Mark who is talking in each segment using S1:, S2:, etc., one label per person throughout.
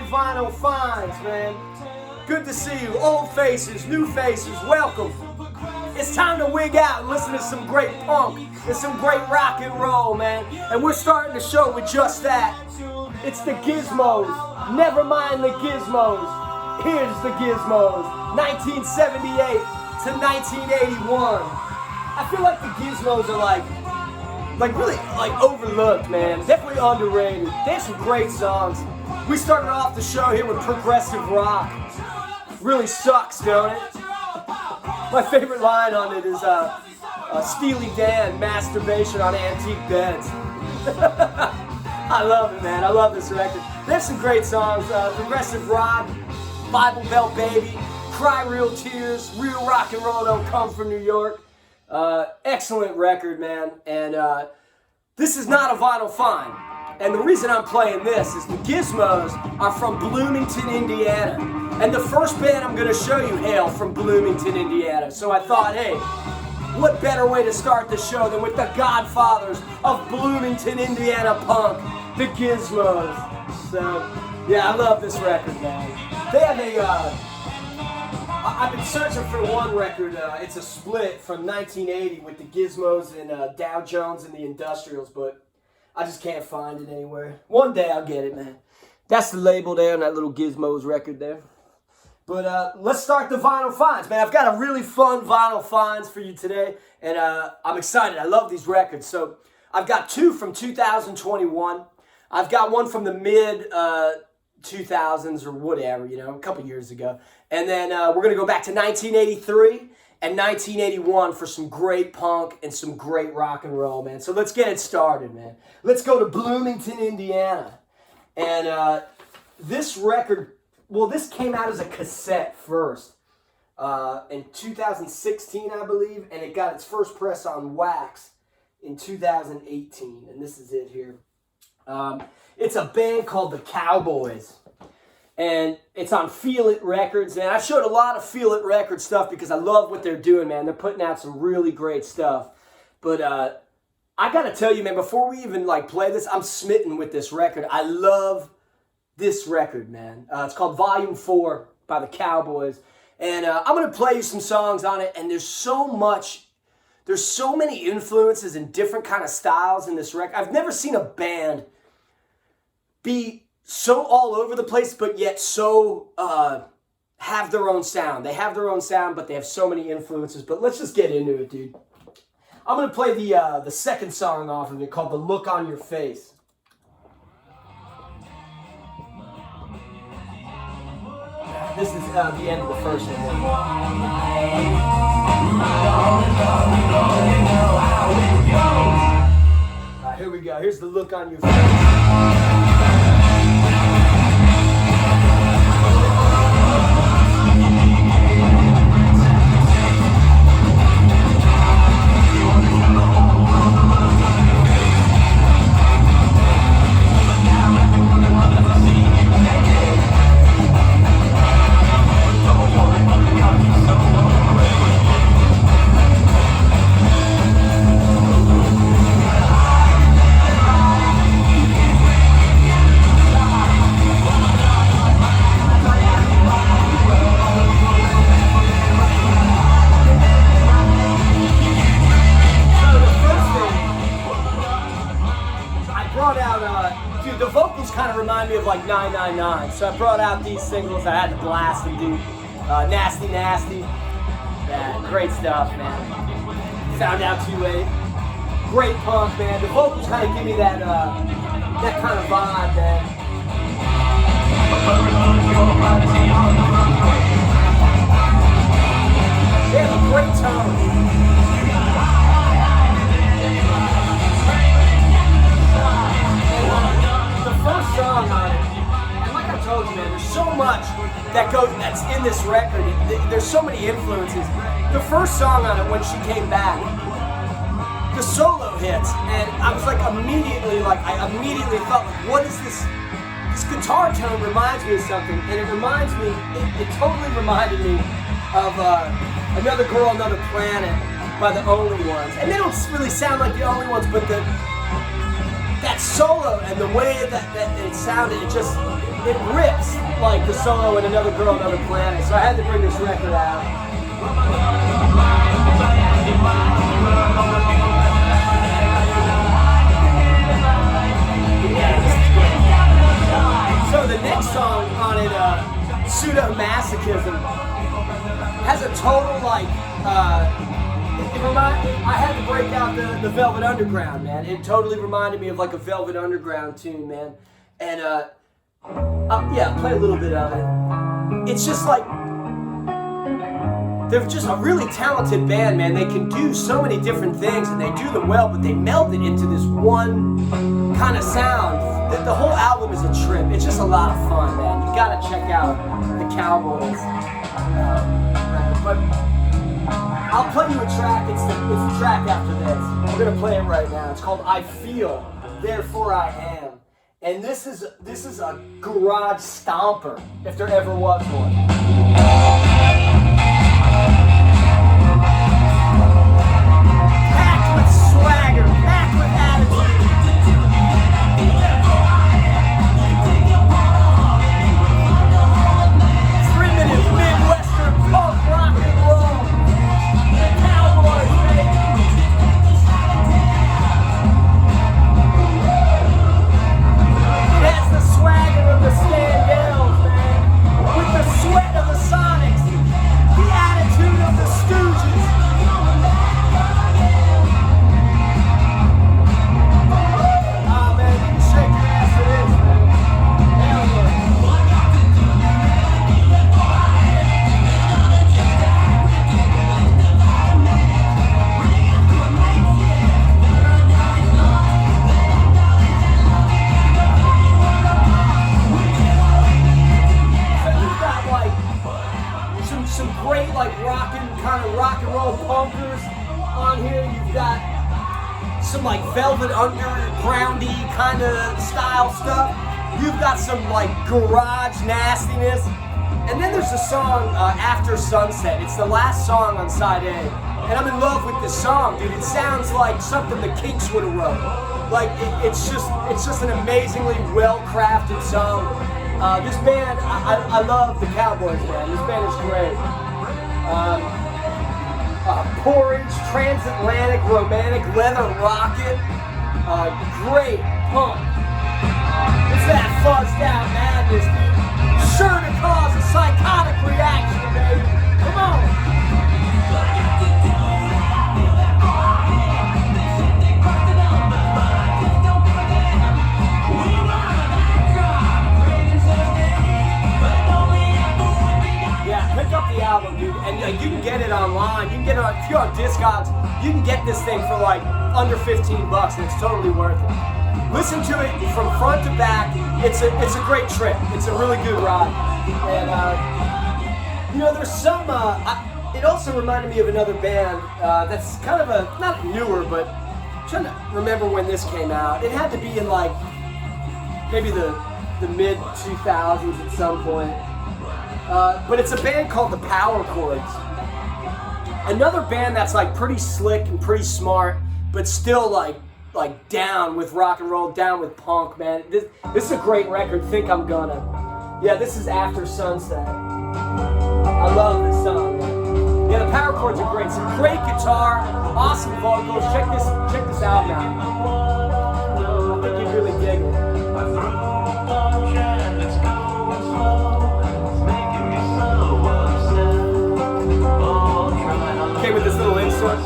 S1: Vinyl Finds, man. Good to see you. Old faces, new faces, welcome. It's time to wig out and listen to some great punk and some great rock and roll, man. And we're starting the show with just that. It's the Gizmos. Never mind the Gizmos. Here's the Gizmos. 1978 to 1981. I feel like the Gizmos are really overlooked, man. Definitely underrated. They have some great songs. We started off the show here with progressive rock. Really sucks, don't it? My favorite line on it is Steely Dan, masturbation on antique beds. I love it, man. I love this record. There's some great songs. Progressive rock, Bible Belt Baby, Cry Real Tears, Real Rock and Roll Don't Come from New York. Excellent record, man. And this is not a vinyl find. And the reason I'm playing this is the Gizmos are from Bloomington, Indiana. And the first band I'm going to show you hail from Bloomington, Indiana. So I thought, hey, what better way to start the show than with the godfathers of Bloomington, Indiana punk, the Gizmos. So, yeah, I love this record, man. They have I've been searching for one record. It's a split from 1980 with the Gizmos and Dow Jones and the Industrials, but I just can't find it anywhere. One day I'll get it, man. That's the label there on that little Gizmos record there. But let's start the vinyl finds, man. I've got a really fun vinyl finds for you today, and I'm excited. I love these records. So I've got two from 2021. I've got one from the mid 2000s or whatever, a couple years ago. And then we're going to go back to 1983 and 1981 for some great punk and some great rock and roll, man. So let's get it started, man. Let's go to Bloomington, Indiana. And this record, well, this came out as a cassette first in 2016, I believe, and it got its first press on wax in 2018, and this is it here. It's a band called the Cowboys, and it's on Feel It Records, and I've showed a lot of Feel It Records stuff because I love what they're doing, man. They're putting out some really great stuff, but I gotta tell you, man, before we even play this, I'm smitten with this record. I love this record, man. It's called Volume 4 by the Cowboys, and I'm gonna play you some songs on it, and there's so many influences and different kind of styles in this record. I've never seen a band be so all over the place, but yet so have their own sound. They have their own sound, but they have so many influences. But let's just get into it, dude. I'm gonna play the second song off of it called "The Look on Your Face." This is the end of the first one. Alright, here we go. Here's "The Look on Your Face." Dude, the vocals kind of remind me of 999, so I brought out these singles. I had to blast them, dude. Nasty Nasty. Yeah, great stuff, man. Found Out Too Late. Great punk, man. The vocals kind of give me that kind of vibe, man. They have a great tone. First song on it, and like I told you, man, there's so much that's in this record. There's so many influences. The first song on it, when she came back, the solo hits, and I was immediately thought, what is this? This guitar tone reminds me of something, and it totally reminded me of Another Girl, Another Planet by the Only Ones. And they don't really sound like the Only Ones, but that solo and the way that it sounded, it it rips like the solo in Another Girl, Another Planet. So I had to bring this record out. So the next song on it, Pseudo-Masochism, has a total like, I had to break out the Velvet Underground, man. It totally reminded me of like a Velvet Underground tune, man. And yeah, play a little bit of it. It's just like, they're just a really talented band, man. They can do so many different things and they do them well, but they meld it into this one kind of sound. The whole album is a trip. It's just a lot of fun, man. You gotta check out the Cowboys record. But I'll play you a track. It's the track after this. We're gonna play it right now. It's called I Feel, Therefore I Am. And this is a garage stomper, if there ever was one. Packed with swagger, packed with attitude. 3-minute Midwestern punk rock and roll. The Cowboys, baby. It has the swagger of the Standells, man. With the sweat of the Sonics. The attitude of the Stooges. Some great like kind of rock and roll punkers on here. You've got some like Velvet Undergroundy kind of style stuff. You've got some like garage nastiness. And then there's the song After Sunset. It's the last song on side A. And I'm in love with this song, dude. It sounds like something the Kinks would have wrote. Like it's just an amazingly well-crafted song. This band, I love the Cowboys, man. This band is great. Porridge, Transatlantic, Romantic, Leather Rocket. Great punk. It's that fuzzed out madness, dude. Sure to cause a psychotic reaction, baby. Come on. Pick up the album, dude, and you can get it online. You can get it if you're on Discogs. You can get this thing for like under $15, and it's totally worth it. Listen to it from front to back. It's a great trip. It's a really good ride. And you know, there's some. It also reminded me of another band that's kind of a not newer, but I'm trying to remember when this came out. It had to be in like maybe the mid 2000s at some point. But it's a band called the Power Chords. Another band that's like pretty slick and pretty smart, but still like down with rock and roll, down with punk, man. This is a great record. Think I'm Gonna. Yeah, this is After Sunset. I love this song, man. Yeah, the Power Chords are great. Some great guitar, awesome vocals. Check this album out. I think you really dig it. Okay, with this little insert,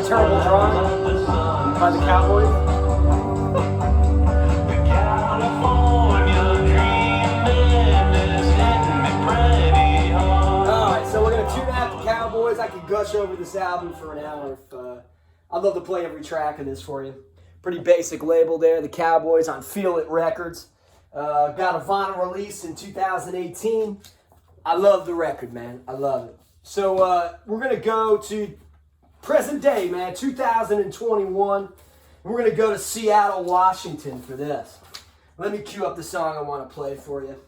S1: terrible drawing by the Cowboys. Alright, so we're going to tune out the Cowboys. I could gush over this album for an hour. I'd love to play every track of this for you. Pretty basic label there, the Cowboys on Feel It Records. Got a vinyl release in 2018. I love the record, man. I love it. So we're going to go to present day, man, 2021. We're going to go to Seattle, Washington for this. Let me cue up the song I want to play for you.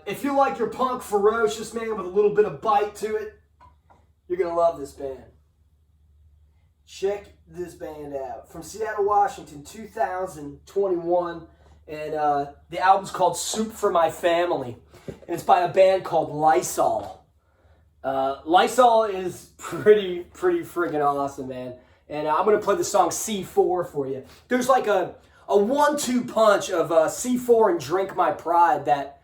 S1: If you like your punk ferocious, man, with a little bit of bite to it, you're going to love this band. Check this band out. From Seattle, Washington, 2021. And the album's called Soup for My Family. And it's by a band called Lysol. Lysol is pretty friggin' awesome, man. And I'm going to play the song C4 for you. There's like a 1-2 punch of C4 and Drink My Pride that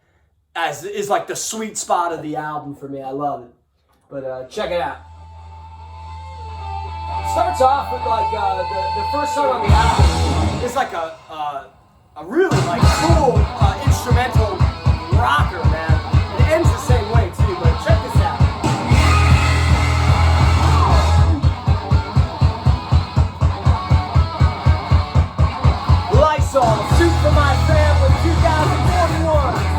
S1: is like the sweet spot of the album for me. I love it. But check it out. Starts off with like the first song on the album is like a really like cool instrumental rocker, man. And it ends the same way too. But check this out. Lysol, Soup for My Family, 2021.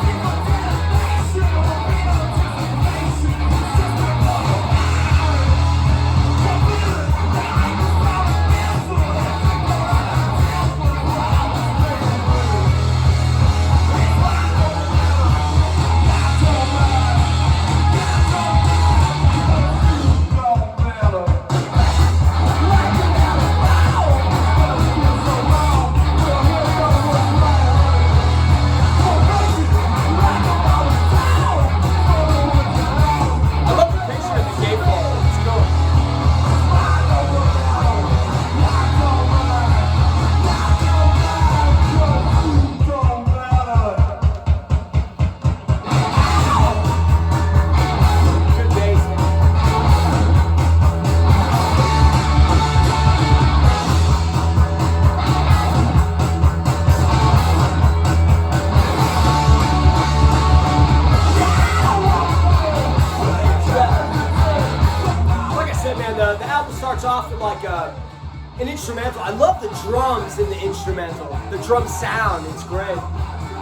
S1: The album starts off with like an instrumental. I love the drums in the instrumental. The drum sound, it's great.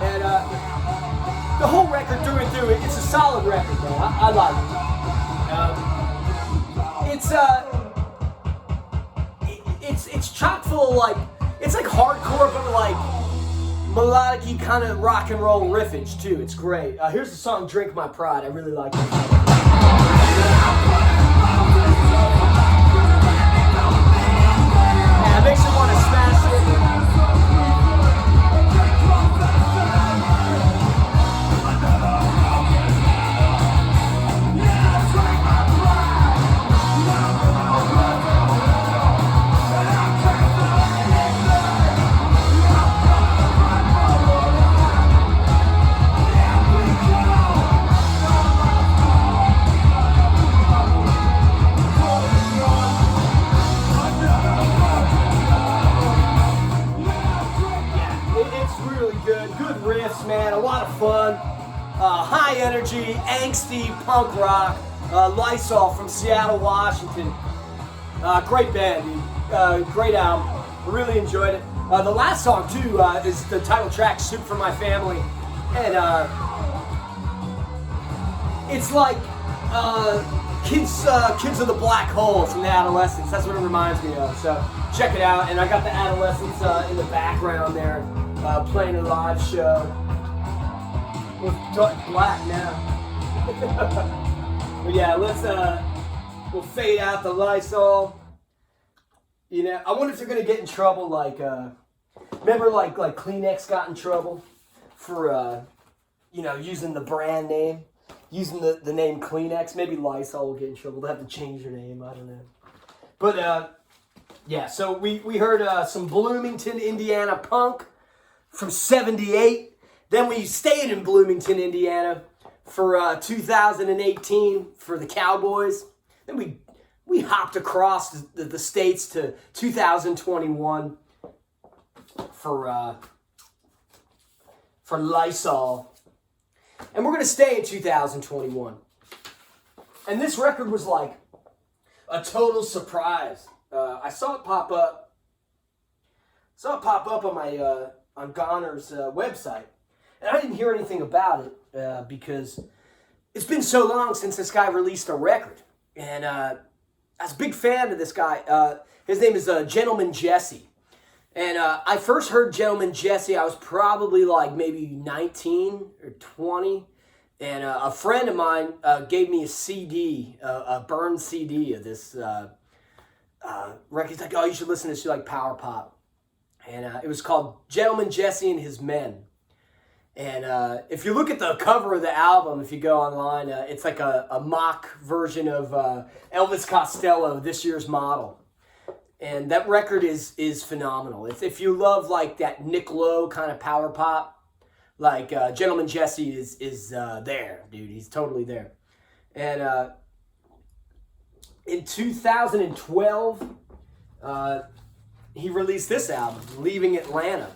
S1: And the whole record through and through, it's a solid record, man. I like it. It's chock full of like, it's like hardcore, but like melodic-y kind of rock and roll riffage too. It's great. Here's the song Drink My Pride. I really like it. It makes you want to smash it. Man, a lot of fun, high energy, angsty punk rock. Lysol from Seattle, Washington. Great band, dude. Great album. Really enjoyed it. The last song too is the title track, "Soup for My Family," and it's like kids of the black hole from the Adolescents. That's what it reminds me of. So check it out. And I got the Adolescents in the background there, playing a live show. With black now. But yeah, we'll fade out the Lysol. You know, I wonder if they're gonna get in trouble like, remember like Kleenex got in trouble for, using the brand name, using the name Kleenex. Maybe Lysol will get in trouble. They'll have to change their name, I don't know. But, yeah, so we heard some Bloomington, Indiana punk from 78. Then we stayed in Bloomington, Indiana for 2018 for the Cowboys. Then we hopped across the states to 2021 for Lysol. And we're going to stay in 2021. And this record was like a total surprise. I saw it pop up on my on Goner's website. And I didn't hear anything about it because it's been so long since this guy released a record. And I was a big fan of this guy. His name is Gentleman Jesse. And I first heard Gentleman Jesse, I was probably like maybe 19 or 20. And a friend of mine gave me a CD, a burned CD of this record. He's like, oh, you should listen to this. You like power pop. and it was called Gentleman Jesse and His Men. And if you look at the cover of the album, if you go online, it's like a mock version of Elvis Costello, this year's model. And that record is phenomenal. If you love like that Nick Lowe kind of power pop, like Gentleman Jesse is there, dude. He's totally there. And in 2012, he released this album, Leaving Atlanta,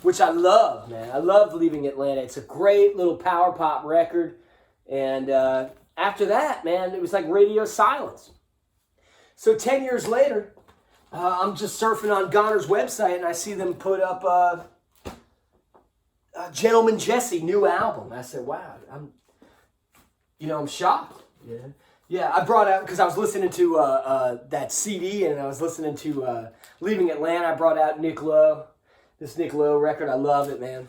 S1: which I love, man. I love Leaving Atlanta. It's a great little power pop record. And after that, man, it was like radio silence. So 10 years later, I'm just surfing on Goner's website, and I see them put up Gentleman Jesse new album. I said, wow, I'm shocked. Yeah, I brought out, because I was listening to that CD, and I was listening to Leaving Atlanta. I brought out Nick Lowe. This Nick Lowe record, I love it, man.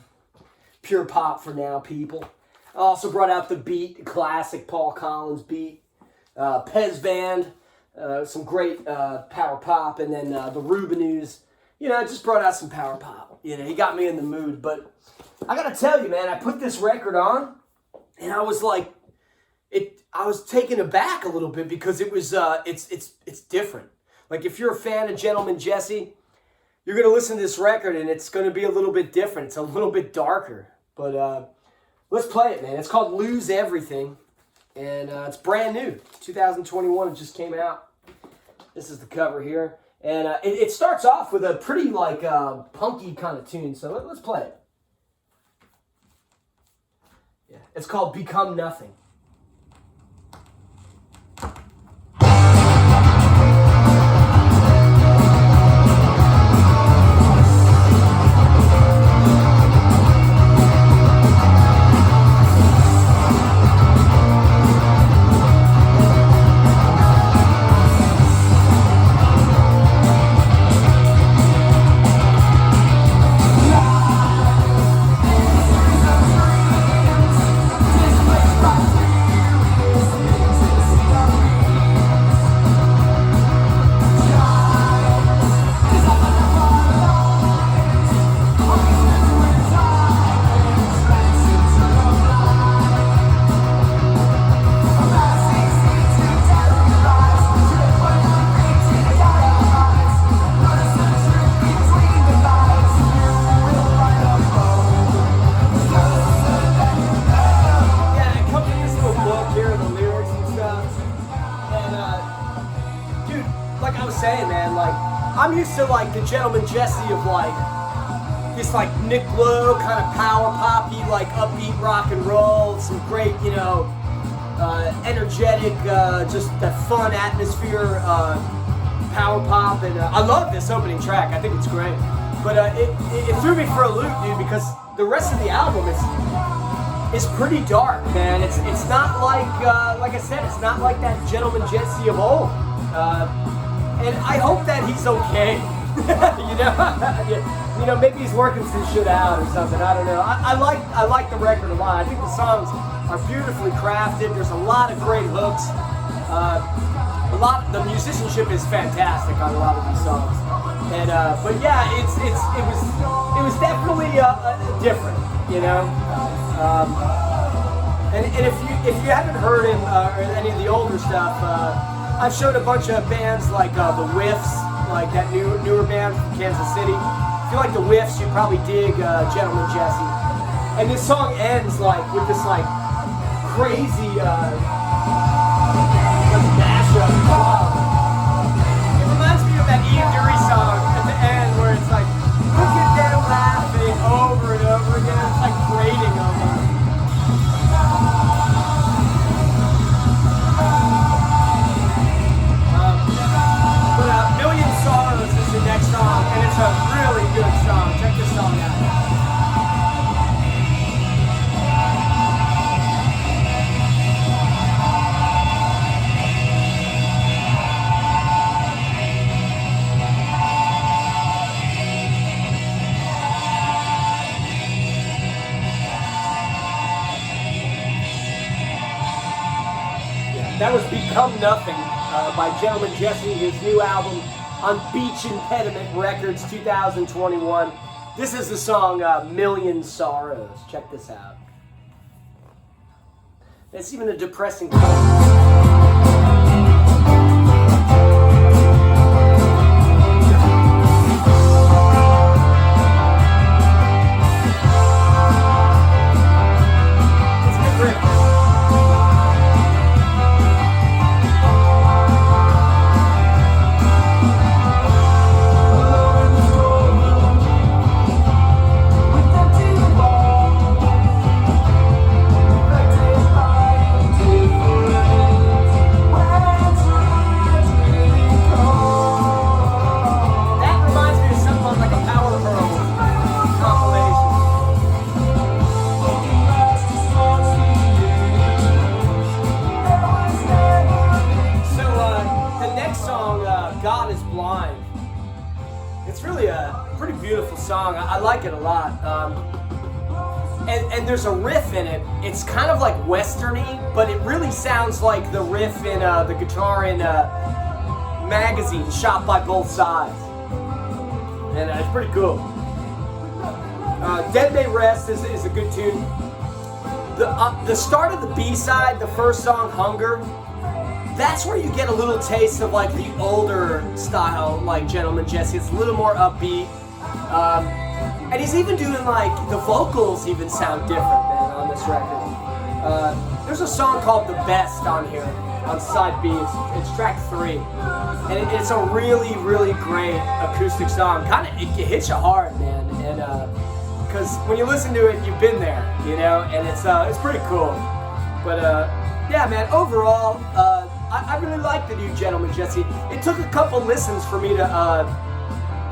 S1: Pure pop for now, people. I also brought out the Beat, classic Paul Collins beat. Pez Band, some great power pop, and then the Rubinoos. I just brought out some power pop. He got me in the mood. But I gotta tell you, man, I put this record on, and I was like, I was taken aback a little bit because it was it's different. Like if you're a fan of Gentleman Jesse, you're gonna listen to this record and it's gonna be a little bit different. It's a little bit darker. But let's play it, man. It's called Lose Everything, and it's brand new. 2021. It just came out. This is the cover here, and it starts off with a pretty like punky kind of tune. So let's play it. Yeah, it's called Become Nothing. I'm used to like the Gentleman Jesse of like this like Nick Lowe kind of power poppy, like upbeat rock and roll, some great, energetic, just that fun atmosphere, power pop, and I love this opening track. I think it's great, but it threw me for a loop, dude, because the rest of the album is pretty dark, man. It's not like I said, it's not like that Gentleman Jesse of old. And I hope that he's okay. Maybe he's working some shit out or something. I don't know. I like the record a lot. I think the songs are beautifully crafted. There's a lot of great hooks. The musicianship is fantastic on a lot of these songs. And but yeah, it was definitely different, And if you haven't heard him or any of the older stuff. I've showed a bunch of bands like the Whiffs, like that newer band from Kansas City. If you like the Whiffs, you probably dig Gentleman Jesse. And this song ends like with this like crazy mashup. It reminds me of that Ian Dury song at the end where it's like, look at them laughing over and over again. It's like grating on them. The next song, and it's a really good song. Check this song out. Yeah, that was Become Nothing by Gentleman Jesse, his new album, on Beach Impediment Records 2021. This is the song Million Sorrows. Check this out. It's even a depressing God is Blind. It's really a pretty beautiful song. I like it a lot. And there's a riff in it. It's kind of like westerny, but it really sounds like the riff in the guitar in Magazine, Shot by Both Sides. And it's pretty cool. Dead May Rest is a good tune. The start of the B-side, the first song, Hunger, that's where you get a little taste of like the older style, like Gentleman Jesse. It's a little more upbeat. And he's even doing like, the vocals even sound different, man, on this record. There's a song called The Best on here, on side B. It's track 3. And it's a really, really great acoustic song. Kind of, it hits you hard, man. And because when you listen to it, you've been there, you know, and it's pretty cool. But yeah, man, overall, I really like the new Gentleman Jesse. It took a couple listens for me to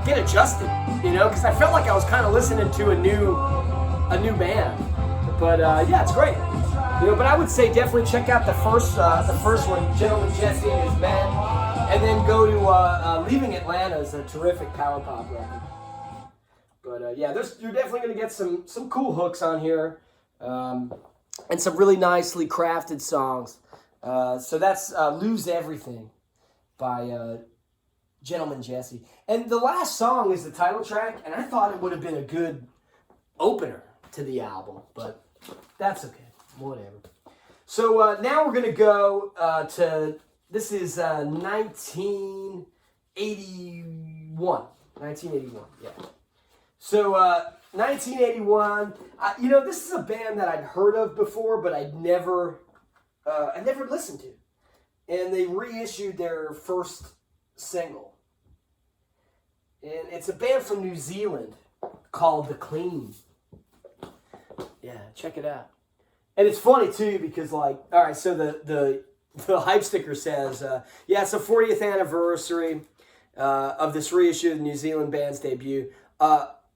S1: get adjusted, you know, because I felt like I was kind of listening to a new band. But yeah, it's great. You know, but I would say definitely check out the first one, Gentleman Jesse and his band, and then go to Leaving Atlanta is a terrific power pop record. But yeah, you're definitely gonna get some cool hooks on here, and some really nicely crafted songs. So that's Lose Everything by Gentleman Jesse. And the last song is the title track, and I thought it would have been a good opener to the album, but that's okay, whatever. So now we're going to go to, this is 1981, yeah. So 1981, you know, this is a band that I'd heard of before, but I never listened to. And they reissued their first single. And it's a band from New Zealand called The Clean. Yeah, check it out. And it's funny too because, like, all right, so the hype sticker says, yeah, it's the 40th anniversary of this reissue of the New Zealand band's debut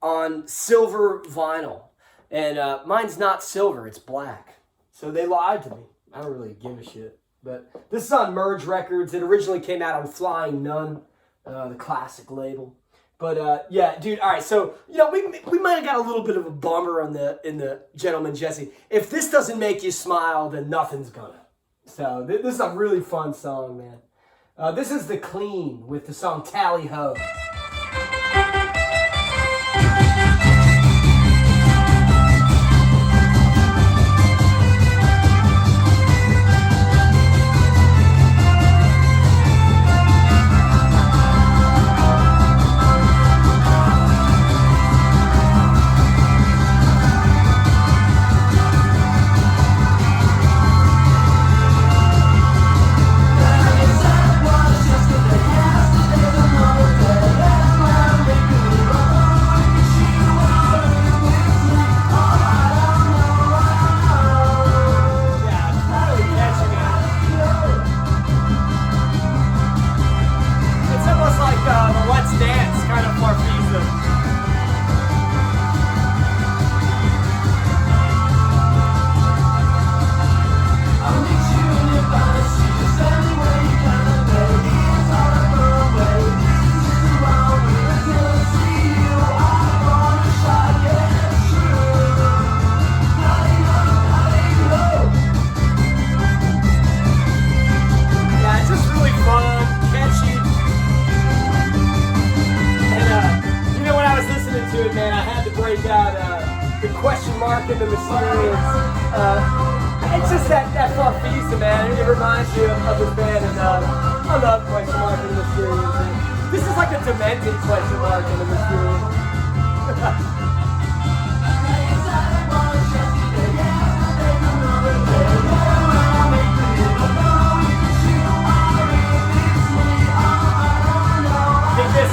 S1: on silver vinyl. And mine's not silver, it's black. So they lied to me. I don't really give a shit. But this is on Merge Records. It originally came out on Flying Nun, the classic label. But yeah, dude, all right, so, you know, we might have got a little bit of a bummer in the Gentleman Jesse. If this doesn't make you smile, then nothing's gonna. So this is a really fun song, man. This is The Clean with the song Tally Ho. Mark and the Mysterious. It's just that Farfisa, man. It reminds you of this band, and I love Question Mark and the Mysterious. This is like a demented Question Mark and the Mysterious.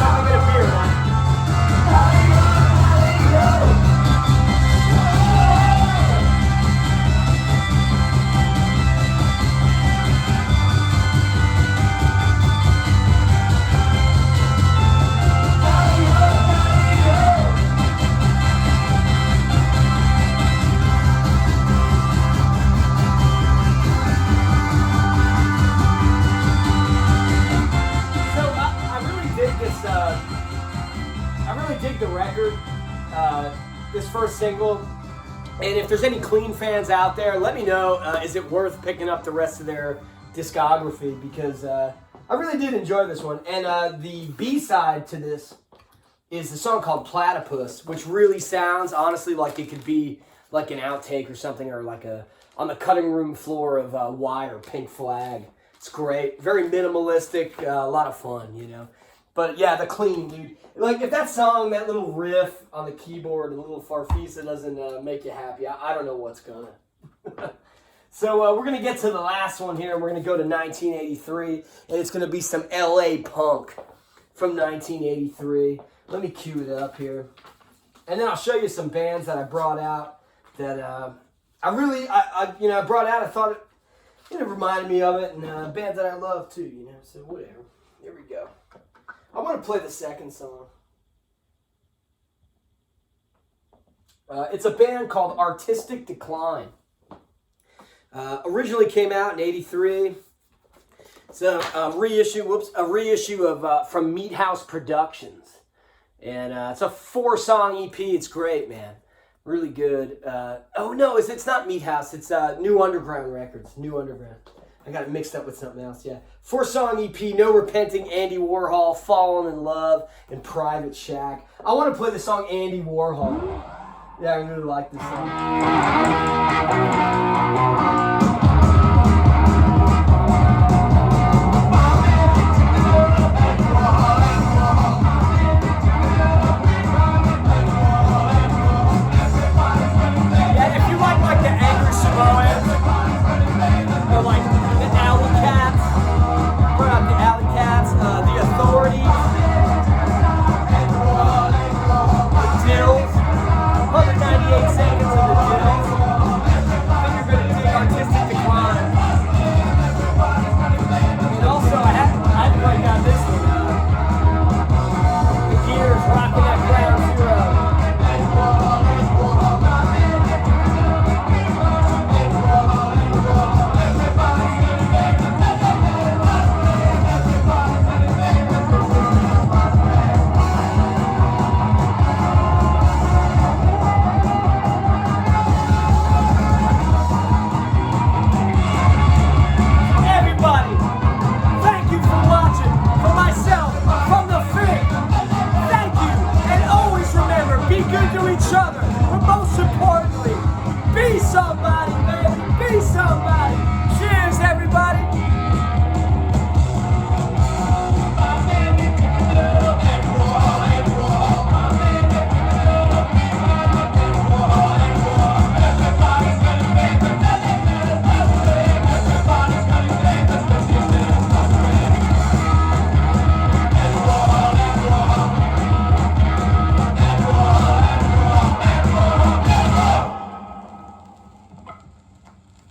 S1: I'm gonna get a beer, man. I really dig the record, this first single, and if there's any Clean fans out there, let me know, is it worth picking up the rest of their discography, because I really did enjoy this one. And the B-side to this is a song called Platypus, which really sounds, honestly, like it could be like an outtake or something, or like on the cutting room floor of Wire, Pink Flag. It's great, very minimalistic, a lot of fun, you know. But yeah, the Clean, dude. Like, if that song, that little riff on the keyboard, and the little Farfisa doesn't make you happy, I don't know what's gonna. So we're gonna get to the last one here. We're gonna go to 1983, and it's gonna be some LA punk from 1983. Let me cue it up here, and then I'll show you some bands that I brought out that I brought out. I thought it reminded me of it, and bands that I love too, you know. So whatever. Here we go. I want to play the second song. It's a band called Artistic Decline. Originally came out in '83. It's a reissue of from Meat House Productions, and it's a 4-song EP. It's great, man. Really good. Oh no, it's not Meat House. It's New Underground Records. New Underground. I got it mixed up with something else, yeah. 4-song EP, No Repenting, Andy Warhol, Fallen in Love, and Private Shack. I want to play the song Andy Warhol. Yeah, I really like this song.